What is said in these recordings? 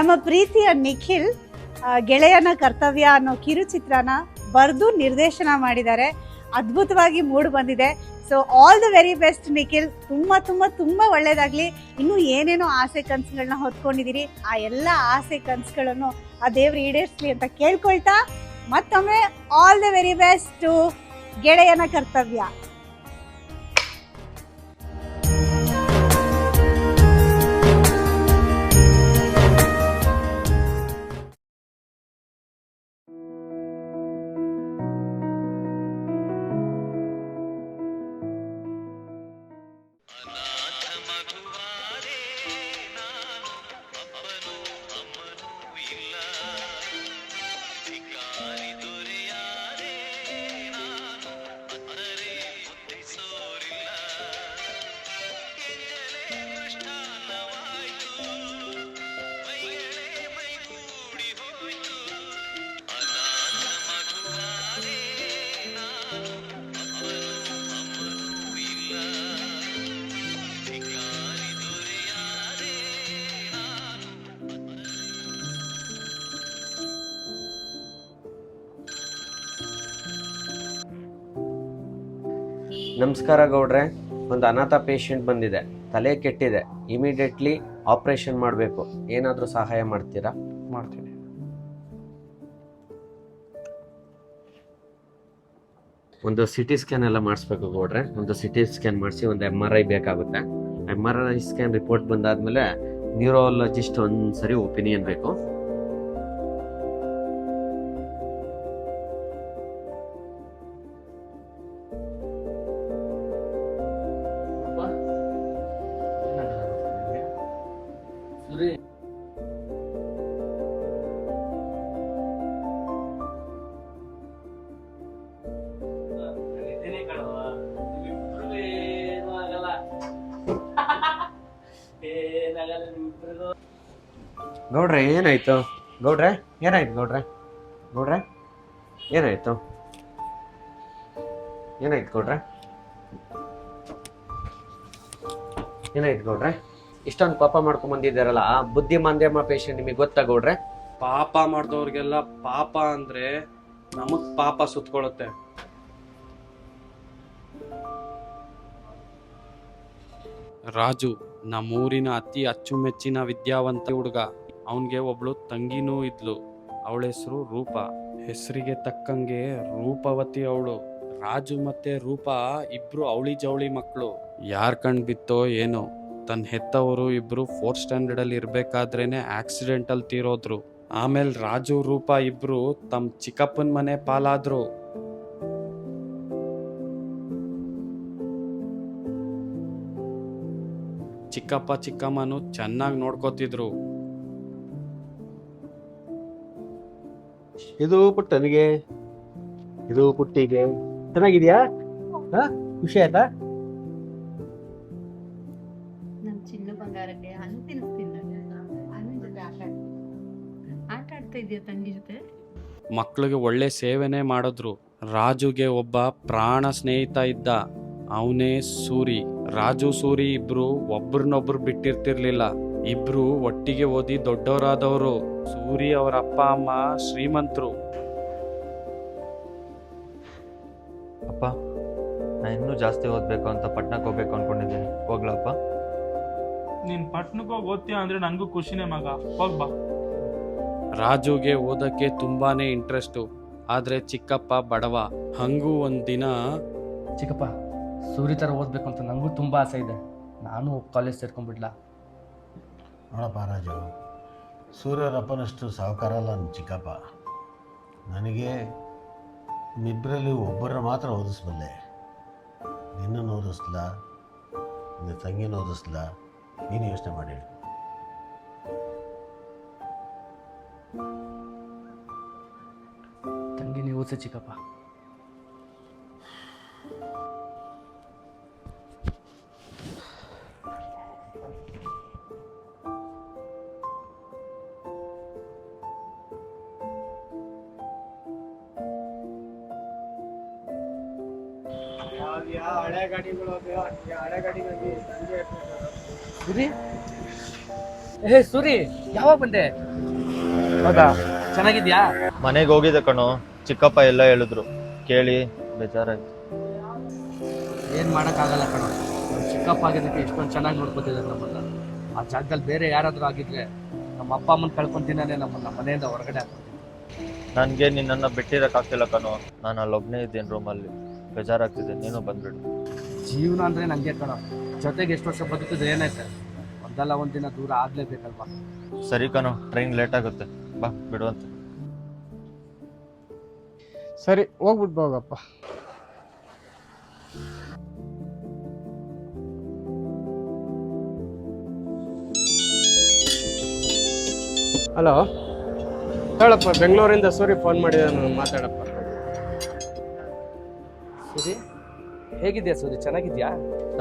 ನಮ್ಮ ಪ್ರೀತಿಯ ನಿಖಿಲ್ ಗೆಳೆಯನ ಕರ್ತವ್ಯ ಅನ್ನೋ ಕಿರುಚಿತ್ರನ ಬರೆದು ನಿರ್ದೇಶನ ಮಾಡಿದ್ದಾರೆ. ಅದ್ಭುತವಾಗಿ ಮೂಡ್ ಬಂದಿದೆ. So all the very best Nikhil. ತುಂಬ ತುಂಬ ತುಂಬ ಒಳ್ಳೇದಾಗ್ಲಿ. ಇನ್ನೂ ಏನೇನೋ ಆಸೆ ಕನಸುಗಳನ್ನ ಹೊತ್ಕೊಂಡಿದ್ದೀರಿ, ಆ ಎಲ್ಲ ಆಸೆ ಕನಸುಗಳನ್ನು ಆ ದೇವ್ರು ಈಡೇರಿಸ್ಲಿ ಅಂತ ಕೇಳ್ಕೊಳ್ತಾ ಮತ್ತೊಮ್ಮೆ all the very best to ಗೆಳೆಯನ ಕರ್ತವ್ಯ. ನಮಸ್ಕಾರ ಗೌಡ್ರೆ, ಒಂದು ಅನಾಥ ಪೇಷಂಟ್ ಬಂದಿದೆ, ತಲೆ ಕೆಟ್ಟಿದೆ, ಇಮಿಡಿಯೇಟ್ಲಿ ಆಪರೇಷನ್ ಮಾಡಬೇಕು. ಏನಾದರೂ ಸಹಾಯ ಮಾಡ್ತೀರಾ? ಮಾಡ್ತೀನಿ. ಒಂದು ಸಿಟಿ ಸ್ಕ್ಯಾನ್ ಎಲ್ಲ ಮಾಡಿಸ್ಬೇಕು ಗೌಡ್ರೆ. ಒಂದು ಸಿಟಿ ಸ್ಕ್ಯಾನ್ ಮಾಡಿಸಿ ಒಂದು MRI ಬೇಕಾಗುತ್ತೆ. MRI ಸ್ಕ್ಯಾನ್ ರಿಪೋರ್ಟ್ ಬಂದಾದ್ಮೇಲೆ ನ್ಯೂರಾಲಜಿಸ್ಟ್ ಒಂದ್ಸರಿ ಒಪಿನಿಯನ್ ಬೇಕು. ಗೌಡ್ರೆ ಏನಾಯ್ತು? ಗೌಡ್ರೆ ಏನಾಯ್ತು? ಗೌಡ್ರೆ ಗೌಡ್ರೆ ಏನಾಯ್ತು? ಏನಾಯ್ತು ಗೌಡ್ರೆ? ಏನಾಯ್ತು ಗೌಡ್ರೆ? ಇಷ್ಟೊಂದು ಪಾಪ ಮಾಡ್ಕೊಂಡ್ ಬಂದಿದ್ದಾರಲ್ಲ, ಬುದ್ಧಿ ಮಾಂದ್ಯಮ ಪೇಷಂಟ್ ನಿಮಗೆ ಗೊತ್ತಾ ಗೌಡ್ರೆ? ಪಾಪ ಮಾಡ್ದವ್ರಿಗೆಲ್ಲ ಪಾಪ ಅಂದ್ರೆ ನಮಗ್ ಪಾಪ ಸುತ್ಕೊಳ್ಳುತ್ತೆ. ರಾಜು ನಮ್ಮೂರಿನ ಅತಿ ಅಚ್ಚುಮೆಚ್ಚಿನ ವಿದ್ಯಾವಂತ ಹುಡುಗ. ಅವನ್ಗೆ ಒಬ್ಳು ತಂಗಿನೂ ಇದ್ಲು. ಅವಳ ಹೆಸರು ರೂಪ. ಹೆಸರಿಗೆ ತಕ್ಕಂಗೆ ರೂಪವತಿ ಅವಳು. ರಾಜು ಮತ್ತೆ ರೂಪ ಇಬ್ರು ಅವಳಿ ಜವಳಿ ಮಕ್ಕಳು. ಯಾರ್ ಕಣ್ ಬಿತ್ತೋ ಏನೋ, ತನ್ನ ಹೆತ್ತವರು ಇಬ್ರು 4th ಸ್ಟ್ಯಾಂಡರ್ಡ್ ಅಲ್ಲಿ ಇರ್ಬೇಕಾದ್ರೇನೆ ಆಕ್ಸಿಡೆಂಟ್ ಅಲ್ಲಿ ತೀರೋದ್ರು. ಆಮೇಲೆ ರಾಜು ರೂಪ ಇಬ್ರು ತಮ್ಮ ಚಿಕ್ಕಪ್ಪನ ಮನೆ ಪಾಲಾದ್ರು. ಚಿಕ್ಕಪ್ಪ ಚಿಕ್ಕಮ್ಮನು ಚೆನ್ನಾಗಿ ನೋಡ್ಕೋತಿದ್ರು. ಇದು ಪುಟ್ಟನಿಗೆ, ಇದು ಪುಟ್ಟಿಗೆ. ಚೆನ್ನಾಗಿದ್ಯಾ? ಖುಷಿ ಆಯ್ತಾ? ನನ್ ಚಿನ್ನ ಬಂಗಾರಕ್ಕೆ ಹಣ್ಣು ತಿನ್ನಿಸ್ತೀನಿ. ಹಣ್ಣಿನ ಜೊತೆ ಆಟ ಆಡ್ತಾ ಇದೆಯಾ ತಂಗಿ ಜೊತೆ? ಮಕ್ಳಿಗೆ ಒಳ್ಳೆ ಸೇವೆನೇ ಮಾಡಿದ್ರು. ರಾಜುಗೆ ಒಬ್ಬ ಪ್ರಾಣ ಸ್ನೇಹಿತ ಇದ್ದ, ಅವನೇ ಸೂರಿ. ರಾಜು ಸೂರಿ ಇಬ್ರು ಒಬ್ರನ್ನೊಬ್ರು ಬಿಟ್ಟಿರ್ತಿರ್ಲಿಲ್ಲ. ಇಬ್ರು ಒಟ್ಟಿಗೆ ಓದಿ ದೊಡ್ಡವರಾದವರು. ಸೂರಿ ಅವರ ಅಪ್ಪ ಅಮ್ಮ ಶ್ರೀಮಂತರು. ಅಪ್ಪ, ನಾನು ಇನ್ನೂ ಜಾಸ್ತಿ ಓದಬೇಕು ಅಂತ ಪಟ್ನಕ್ಕೆ ಹೋಗ್ಬೇಕು ಅನ್ಕೊಂಡಿದ್ದೀನಿ. ಹೋಗ್ಲಪ್ಪ? ನೀನ್ ಪಟ್ನಕ್ಕೆ ಹೋಗಿ ಓದ್ತೀಯ ಅಂದ್ರೆ ನನಗೂ ಖುಷಿನೇ ಮಗ, ಹೋಗ್ಬಾ. ರಾಜುಗೆ ಓದಕ್ಕೆ ತುಂಬಾನೇ ಇಂಟ್ರೆಸ್ಟು. ಆದ್ರೆ ಚಿಕ್ಕಪ್ಪ ಬಡವ. ಹಂಗೂ ಒಂದಿನ, ಚಿಕ್ಕಪ್ಪ, ಸೂರಿ ಥರ ಓದಬೇಕು ಅಂತ ನನಗೂ ತುಂಬ ಆಸೆ ಇದೆ. ನಾನು ಕಾಲೇಜ್ ಸೇರ್ಕೊಂಡ್ಬಿಡ್ಲಾ? ನೋಡಪ್ಪ ರಾಜು, ಸೂರ್ಯರಪ್ಪನಷ್ಟು ಸಾಹುಕಾರ ಅಲ್ಲ ನನ್ನ ಚಿಕ್ಕಪ್ಪ. ನನಗೆ ನಿಬ್ಬರಲ್ಲಿ ಒಬ್ಬರನ್ನ ಮಾತ್ರ ಓದಿಸ್ಬಲ್ಲೆ. ನಿನ್ನನ್ನು ಓದಿಸ್ಲಾ, ನಿನ್ನ ತಂಗಿನ ಓದಿಸ್ಲಾ, ನೀನು ಯೋಚನೆ ಮಾಡಿ. ತಂಗಿ ನೀವು ಓದಿಸಿ ಚಿಕ್ಕಪ್ಪ. ಸೂರಿ, ಏ ಸೂರಿ, ಯಾವಾಗ ಬಂದೆ? ಹೌದಾ, ಚೆನ್ನಾಗಿದ್ಯಾ? ಮನೆಗೆ ಹೋಗಿದ್ದೆ ಕಣೋ, ಚಿಕ್ಕಪ್ಪ ಎಲ್ಲ ಹೇಳಿದ್ರು ಕೇಳಿ ಬೇಜಾರಾಯ್ತು. ಏನು ಮಾಡೋಕ್ಕಾಗಲ್ಲ ಕಣ. ನಮ್ಮ ಚಿಕ್ಕಪ್ಪ ಆಗಿದ್ದಕ್ಕೆ ಎಷ್ಟೊಂದು ಚೆನ್ನಾಗಿ ನೋಡ್ಕೊತಿದ್ದಾರೆ ನಮ್ಮನ್ನ. ಆ ಜಾಗದಲ್ಲಿ ಬೇರೆ ಯಾರಾದರೂ ಆಗಿದ್ರೆ ನಮ್ಮ ಅಪ್ಪ ಅಮ್ಮನ ಕಳ್ಕೊಂತಿನೇ ನಮ್ಮನ್ನ ಮನೆಯಿಂದ ಹೊರಗಡೆ ಹಾಕ್ತೀನಿ. ನನಗೆ ನಿನ್ನನ್ನು ಬಿಟ್ಟಿರೋಕ್ಕಾಗ್ತಿಲ್ಲ ಕಣೋ. ನಾನು ಅಲ್ಲೊಬ್ಬನೇ ಇದ್ದೇನೆ ರೂಮಲ್ಲಿ, ಬೇಜಾರಾಗ್ತಿದೆ. ನೀನು ಬಂದ್ಬಿಡು. ಜೀವನ ಅಂದರೆ ನನಗೆ ಕಣ. ಜೊತೆಗೆ ಎಷ್ಟು ವರ್ಷ ಬದುಕಿದ್ರೆ ಏನೈತೆ, ಒಂದಲ್ಲ ಒಂದಿನ ದೂರ ಆಗಲೇಬೇಕಲ್ವಾ? ಸರಿ ಕಣೋ, ಟ್ರೈನ್ ಲೇಟ್ ಆಗುತ್ತೆ, ಬಾ ಬಿಡುವಂತೆ. ಸರಿ, ಹೋಗ್ಬಿಟ್ಟು ಹೋಗಪ್ಪ. ಹಲೋ, ಹೇಳಪ್ಪ. ಬೆಂಗಳೂರಿಂದ ಸೂರಿ ಫೋನ್ ಮಾಡಿದ್ದಾನು, ಮಾತಾಡಪ್ಪ. ಸೂರಿ, ಹೇಗಿದ್ಯಾ ಸೂರಿ? ಚೆನ್ನಾಗಿದ್ಯಾ?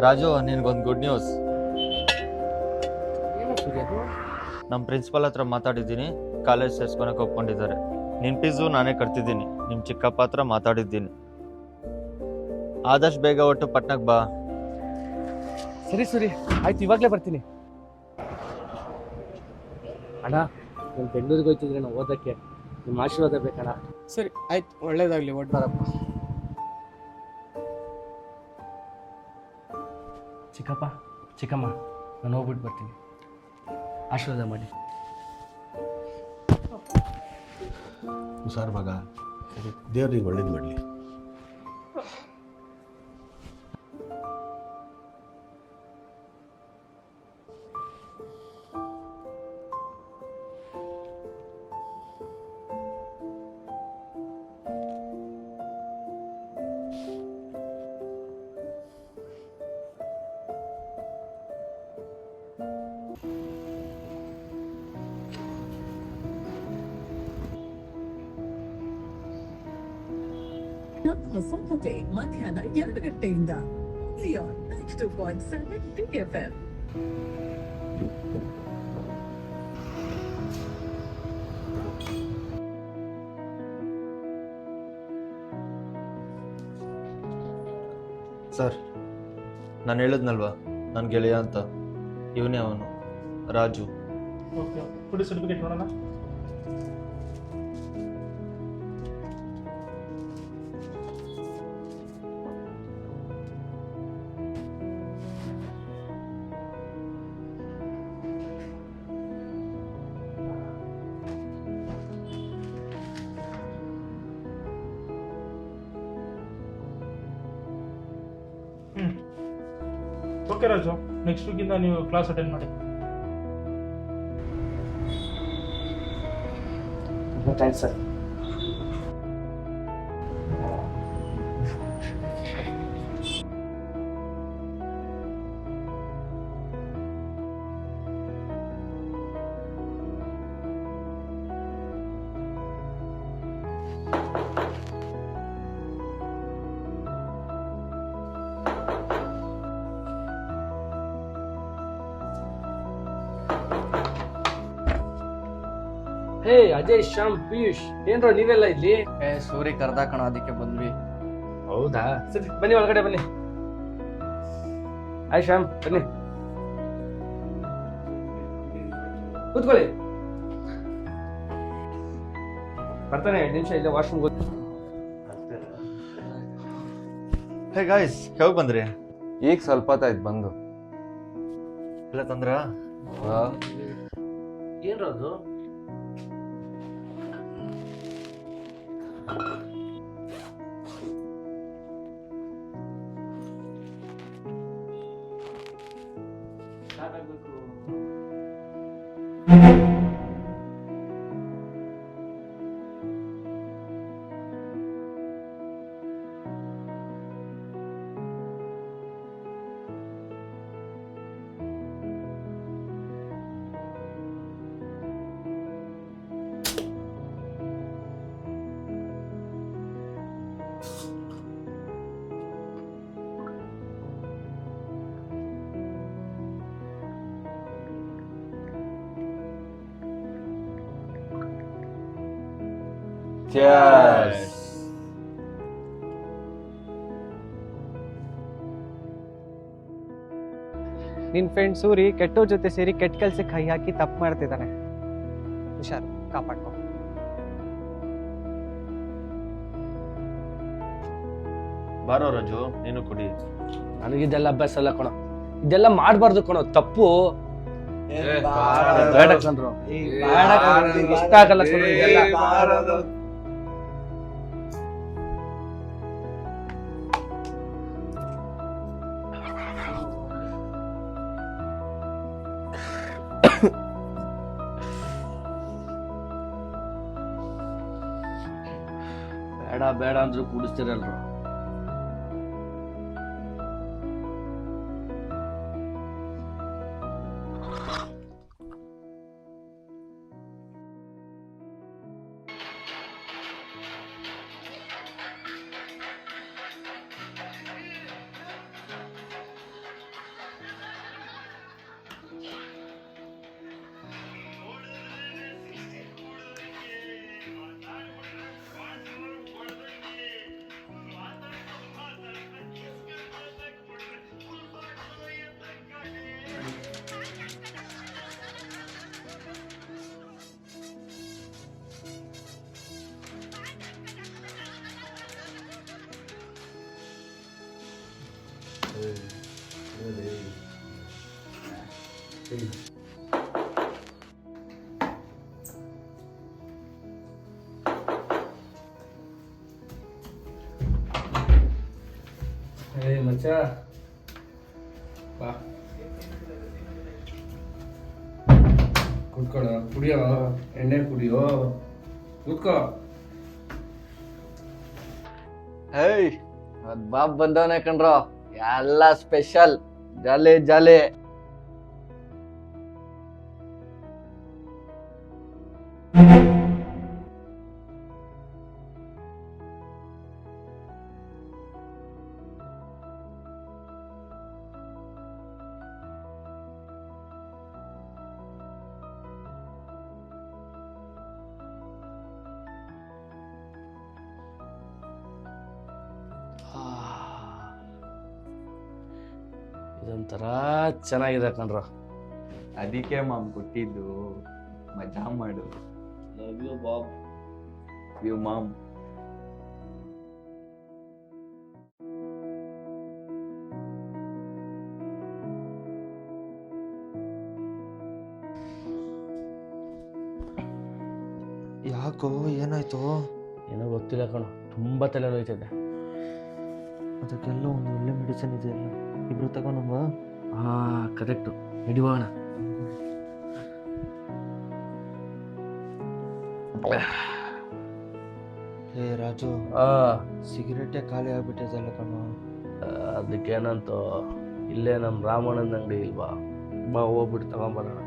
ರಾಜು, ನಿನ್ಗೊಂದು ಗುಡ್ ನ್ಯೂಸ್. ಏನು ಸೂರಿ ಅದು? ನಮ್ಮ ಪ್ರಿನ್ಸಿಪಲ್ ಹತ್ರ ಮಾತಾಡಿದ್ದೀನಿ, ಕಾಲೇಜ್ ಸೇರ್ಸ್ಕೊಳಕ್ಕೆ ಒಪ್ಕೊಂಡಿದ್ದಾರೆ. ನಿನ್ನ ಫೀಸು ನಾನೇ ಕಟ್ತಿದ್ದೀನಿ. ನಿಮ್ಮ ಚಿಕ್ಕಪ್ಪ ಹತ್ರ ಮಾತಾಡಿದ್ದೀನಿ. ಆದಷ್ಟು ಬೇಗ ಒಟ್ಟು ಪಟ್ನಕ್ಕೆ ಬಾ. ಸರಿ ಸೂರಿ, ಆಯ್ತು, ಇವಾಗಲೇ ಬರ್ತೀನಿ. ಅಣ್ಣ, ನಾನು ಬೆಂಗಳೂರಿಗೆ ಹೋಗ್ತಿದ್ರೆ ನಾವು ಓದಕ್ಕೆ ನಿಮ್ಮ ಆಶೀರ್ವಾದ ಬೇಕಣ್ಣ. ಸರಿ, ಆಯ್ತು, ಒಳ್ಳೇದಾಗಲಿ, ಒಟ್ಟು ಬರಪ್ಪ. ಚಿಕ್ಕಪ್ಪ, ಚಿಕ್ಕಮ್ಮ, ನಾನು ಹೋಗ್ಬಿಟ್ಟು ಬರ್ತೀನಿ. ಆಶೀರ್ವಾದ ಮಾಡಿ. ಹುಷಾರ್ ಮಗ, ದೇವ್ರಿಗೆ ಒಳ್ಳೇದು ಮಾಡಲಿ. ಹೊಸ ಕತೆ ಮಧ್ಯಾಹ್ನ 2 ಗಂಟೆಯಿಂದ ಲಿಯಾನ್ 92.7 DFM. ಸರ್, ನಾನು ಹೇಳಿದ್ನಲ್ವಾ ನನ್ನ ಗೆಳೆಯ ಅಂತ, ಇವನೇ ಅವನು, ರಾಜು. ಓಕೆ, ಕೊಡಿ ಸರ್ಟಿಫಿಕೇಟ್ ನೋಡೋಣ. ಓಕೆ ರಾಜು, ನೆಕ್ಸ್ಟ್ ವೀಕಿಂದ ನೀವು ಕ್ಲಾಸ್ ಅಟೆಂಡ್ ಮಾಡಿ. Thanks sir. Hey Ajay, Shyam, Piyush, ಏನ್ರೋ ನೀವೆಲ್ಲ ಇಲ್ಲಿ? ಸೂರಿ ಕರ್ದ ಕಣ, ಅದಕ್ಕೆ ಬಂದ್ವಿ. ಹೌದಾ, ಸರಿ ಬನ್ನಿ, ಒಳಗಡೆ ಬನ್ನಿ. ಆಯ್ ಶ್ಯಾಮ್, ಬನ್ನಿ ಕೂತ್ಕೊಳ್ಳಿ. ಬರ್ತಾನೆ, 2 ನಿಮಿಷ ಇಲ್ಲೇ ವಾಶ್ರೂಮ್ ಹೋಗಿ. ಹೇ ಗಾಯ್ಸ್, ಯಾವಾಗ ಬಂದ್ರಿ? ಈಗ ಸ್ವಲ್ಪ ಹೊತ್ತಾಯ್ತು ಬಂದು. ಇಲ್ಲ ತಂದ್ರ? ಏನ್ರೋ ಅದು? Cheers. ನಿನ್ ಫ್ರೆಂಡ್ ಸೂರಿ ಕೆಟ್ಟವ್ರ ಜೊತೆ ಸೇರಿ ಕೆಟ್ಟ ಕೆಲ್ಸಕ್ಕೆ ಕೈ ಹಾಕಿ ತಪ್ಪು ಮಾಡ್ತಿದ್ದಾನೆ. ಹುಷಾರು. ಕಾಪಾಡ್ಕೊ. ಬಾರೋ ರಾಜು, ನೀನು ಕುಡಿ. ನನಗಿದೆಲ್ಲ ಅಭ್ಯಾಸ ಅಲ್ಲ ಕಣೋ, ಇದೆಲ್ಲ ಮಾಡಬಾರ್ದು ಕಣೋ, ತಪ್ಪು. ಬೇಡ ಕಣ್ರು, ಬೇಡ ಕಣ್ರು, ನಿಮ್ಗೆ ಇಷ್ಟ ಆಗಲ್ಲ ಕಣ್ರು ಇದೆಲ್ಲ. ಬೇಡ ಬೇಡ ಅಂದ್ರು ಕುಡಿಸ್ತಿರಲ್ರು. ಮಚ್ಚ ಬಾ, ಕುತ್ಕೊಳ್ಳೋ, ಕುಡಿಯೋ, ಎಣ್ಣೆ ಕುಡಿಯೋ, ಕೂತ್ಕೋ. ಹೇಯ್ ಬಾಬ್ ಬಂದವನೇ ಕಣ್ರೋ, ಎಲ್ಲ ಸ್ಪೆಷಲ್, ಜಾಲಿ ಜಾಲಿ. ಇದೊಂಥರ ಚೆನ್ನಾಗಿದೆ ಕಣ್ರೋ. ಅದಕ್ಕೆ ಮಾಮ್ ಕೊಟ್ಟಿದ್ದು, ಮಜಾ ಮಾಡು. Love you Bob. You mom. ಯಾಕೋ, ಏನಾಯ್ತು? ಏನೋ ಗೊತ್ತಿಲ್ಲ ಕಣೋ, ತುಂಬಾ ತಲೆ ನೋಯ್ತಿದೆ. ಅದಕ್ಕೆಲ್ಲ ಒಂದು ಒಳ್ಳೆ ಮೆಡಿಸಿನ್ ಇದೆ ಅಲ್ಲ, ಇಬ್ರು ತಗೊಂಡು. ಹಾ ಕರೆಕ್ಟು, ಹಿಡಿಯೋಣ. ಏ ರಾಜು, ಸಿಗರೇಟೇ ಖಾಲಿ ಆಗ್ಬಿಟ್ಟಿದಲ್ಲ ಕಣೋ. ಅದಕ್ಕೇನಂತೋ, ಇಲ್ಲೇ ನಮ್ಮ ರಾಮಣ್ಣನ ಅಂಗಡಿ ಇಲ್ವಾ, ಬಾ ಹೋಗ್ಬಿಟ್ಟು ತಗೊಂಬರೋಣ.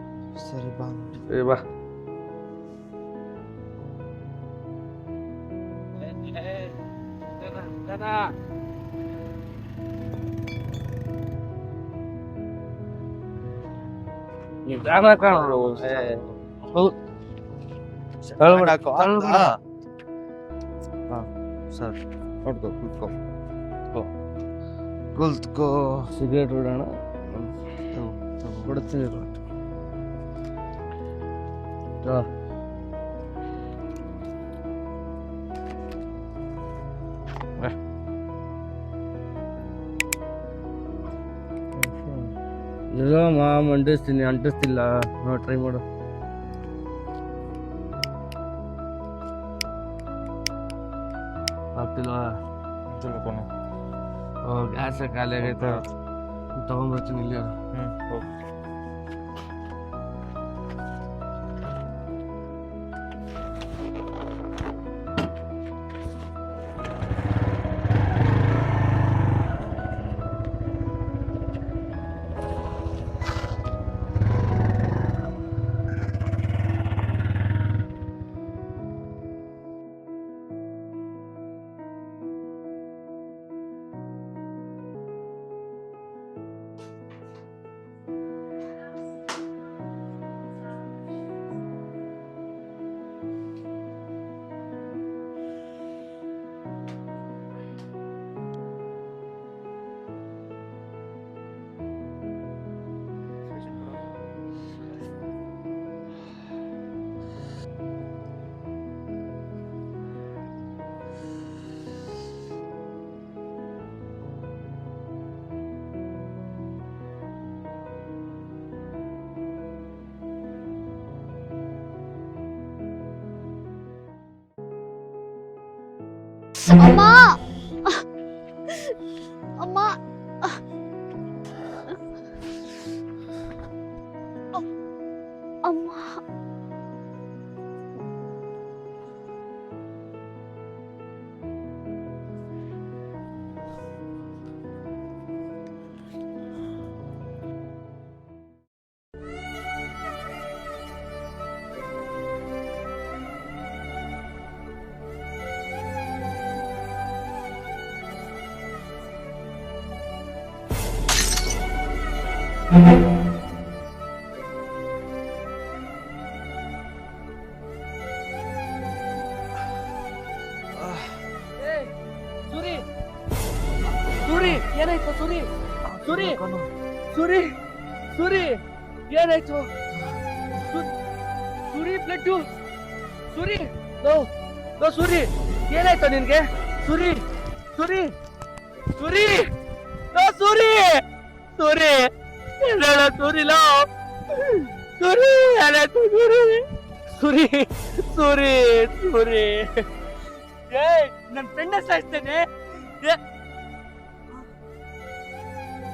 ಸರಿ ಬಾ. ಸರಿ ಬಾ. ಸರ್ ನೋಡ್ಕೋ, ಕುತ್ಕೋ, ಕುತ್ಕೋ. ಸಿಗರೇಟ್ ಬಿಡೋಣ, ಕೊಡ್ತೀನಿ. ಇರೋ ಮಾಮ್, ಅಂಟಿಸ್ತೀನಿ, ಅಂಟಿಸ್ತಿಲ್ಲ, ನೋಡಿ ಟ್ರೈ ಮಾಡು. ಆಗ್ತಿಲ್ವಾ? ಗ್ಯಾಸ್ ಖಾಲಿ ಆಗೈತೆ, ತಗೊಂಡ್ಬರ್ತೀನಿ ಇಲ್ಲಿ. ಅಮ್ಮ ಅಮ್ಮ ಅಮ್ಮ ಸೂರಿ ಸೂರಿ ಏನಾಯ್ತು ಸೂರಿ ಸೂರಿ ಸೂರಿ ಸೂರಿ ಏನಾಯ್ತು Suri blood Suri no no Suri ಏನಾಯ್ತು ನಿನ್ಗೆ ಸೂರಿ ಸೂರಿ ಸೂರಿ ನೋ ಸೂರಿ ಸೂರಿ ಹೇಳ ಸೂರಿ ಲೋ ಸೂರಿ ಏನಾಯ್ತು ಸೂರಿ ಸೂರಿ ಸೂರಿ ಸೂರಿ ಏಯ್ ನನ್ನ ಫ್ರೆಂಡ್ ಸಾಯಿಸ್ತೇನೆ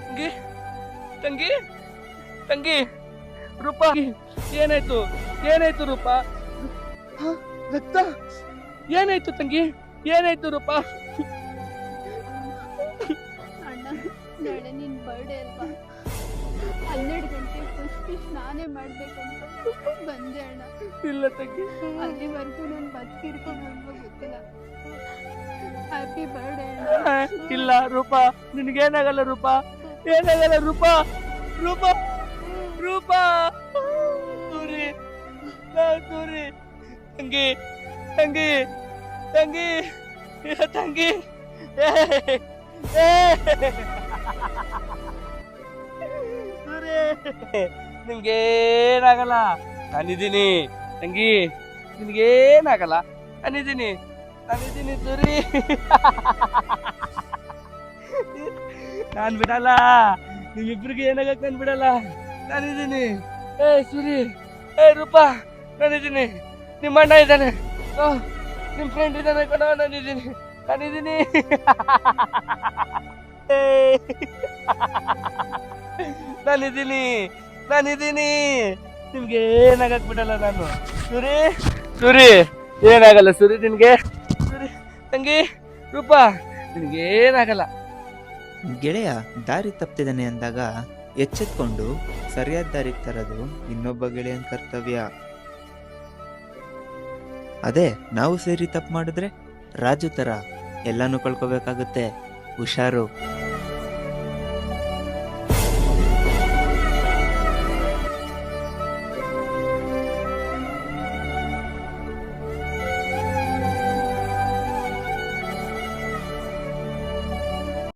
ತಂಗಿ ತಂಗಿ ತಂಗಿ ರೂಪಾ ಏನಾಯ್ತು ಏನಾಯ್ತು ರೂಪಾ ರಕ್ತ ಏನಾಯ್ತು ತಂಗಿ ಏನಾಯ್ತು ರೂಪಾ ಅಣ್ಣ ನಾಳೆ ನಿನ್ ಬರ್ಡೇ ಅಲ್ವಾ 12 ಗಂಟೆ ಫಸ್ಟ್ ನಾನೇ ಮಾಡ್ಬೇಕಂತ ಬಂದೆ ಅಣ್ಣ. ಇಲ್ಲ ತಂಗಿ ಅಲ್ಲಿವರೆಗೂ ನಾನು ಬದುಕಿರ್ಕೊಂಡು ಗೊತ್ತಿಲ್ಲ. ಹ್ಯಾಪಿ ಬರ್ಡೇ ಇಲ್ಲ ರೂಪಾ ನಿನ್ಗೇನಾಗಲ್ಲ ರೂಪಾ ಏನಾಗಲ್ಲ ರೂಪಾ ರೂಪಾ ರೂಪಾ ಸೂರಿ ಸೂರಿ ತಂಗಿ ತಂಗಿ ತಂಗಿ ತಂಗಿ ಸೂರಿ ನಿಮ್ಗೇನಾಗಲ್ಲ ನಾನಿದ್ದೀನಿ ತಂಗಿ ನಿನ್ಗೇನಾಗಲ್ಲ ನಾನಿದ್ದೀನಿ ನಾನಿದ್ದೀನಿ ಸೂರಿ ನಾನ್ ಬಿಡಲ್ಲ ನಿಮ್ಮಿಬ್ರಿಗೆ ಏನಾಗಕ್ ನಾನ್ ಬಿಡಲ್ಲ ನಾನಿದ್ದೀನಿ ಏ ಸೂರಿ ಏ ರೂಪಾ ನಾನಿದ್ದೀನಿ ನಿಮ್ಮ ಅಣ್ಣ ಇದ್ದಾನೆ ನಿಮ್ ಫ್ರೆಂಡ್ ಇದ್ದಾನೆ ಕಣೋ ನಾನಿದ್ದೀನಿ ನಾನಿದ್ದೀನಿ ನಾನಿದ್ದೀನಿ ನಾನಿದ್ದೀನಿ ನಿಮ್ಗೆ ಏನಾಗಕ್ ಬಿಡಲ್ಲ ನಾನು ಸೂರಿ ಸೂರಿ ಏನಾಗಲ್ಲ ಸೂರಿ ನಿನ್ಗೆ ಸೂರಿ ತಂಗಿ ರೂಪಾ ನಿನ್ಗೆ ಏನಾಗಲ್ಲ ಗೆಳೆಯ ದಾರಿ ತಪ್ಪಿದ್ದಾನೆ ಅಂದಾಗ ಎಚ್ಚೆತ್ಕೊಂಡು ಸರಿಯಾದ ದಾರಿಗೆ ತರೋದು ಇನ್ನೊಬ್ಬ ಗೆಳೆಯನ ಕರ್ತವ್ಯ. ಅದೇ ನಾವು ಸೇರಿ ತಪ್ಪು ಮಾಡಿದ್ರೆ ರಾಜು ತರ ಎಲ್ಲಾನು ಕಳ್ಕೋಬೇಕಾಗುತ್ತೆ. ಹುಷಾರು.